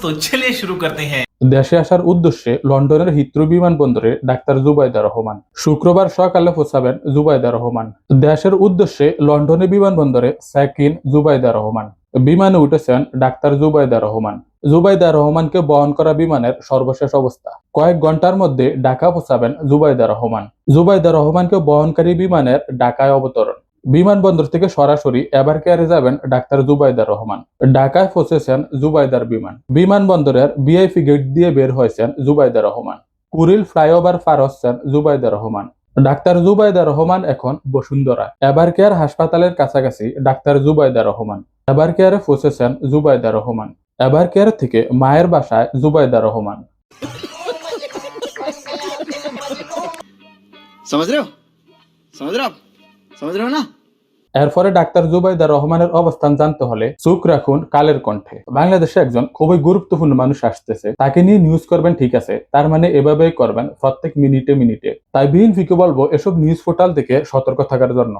तो चलिए शुरू करते हैं। দেশে আসার উদ্দেশ্যে লন্ডনের হিথ্রো বিমানবন্দরে ডাক্তার জুবাইদা রহমান শুক্রবার সকালে পৌঁছাবেন জুবাইদা রহমান। দেশের উদ্দেশ্যে লন্ডনের বিমানবন্দরে চেক ইন জুবাইদা রহমান। বিমানে উঠেছেন ডাক্তার জুবাইদা রহমান। জুবাইদা রহমানকে বহন করা বিমানের সর্বশেষ অবস্থা। কয়েক ঘন্টার মধ্যে ঢাকা পৌঁছাবেন জুবাইদা রহমান। জুবাইদা রহমানকে বহনকারী বিমানের ঢাকায় অবতরণ। বিমানবন্দর থেকে সরাসরি এভার কেয়ারে যাবেন ডাক্তার জুবাইদা রহমান। ঢাকায় পৌঁছেছেন জুবাইদার বিমান। বিমানবন্দরের ভিআইপি গেট দিয়ে বের হয়েছেন জুবাইদা রহমান। কুড়িল ফ্লাইওভার পার হচ্ছেন জুবাইদা রহমান। ডাক্তার জুবাইদা রহমান এখন বসুন্ধরা এভার কেয়ার হাসপাতালের কাছাকাছি ডাক্তার জুবাইদা রহমান। এভার কেয়ারে পৌঁছেছেন জুবাইদা রহমান। এভার কেয়ার থেকে মায়ের বাসায় জুবাইদা রহমান। समझ रहे हो समझ रहे हो आप समझ रहे हो ना। এরপরে ডাক্তার জুবাইদা রহমানের অবস্থান জানতে হলে চোখ রাখুন কালের কণ্ঠে। বাংলাদেশে একজন খুবই গুরুত্বপূর্ণ মানুষ আসতেছে, তাকে নিয়ে নিউজ করবেন, ঠিক আছে, তার মানে এভাবেই করবেন প্রত্যেক মিনিটে মিনিটে। তাই বিএনপিকে বলবো এসব নিউজ পোর্টাল থেকে সতর্ক থাকার জন্য।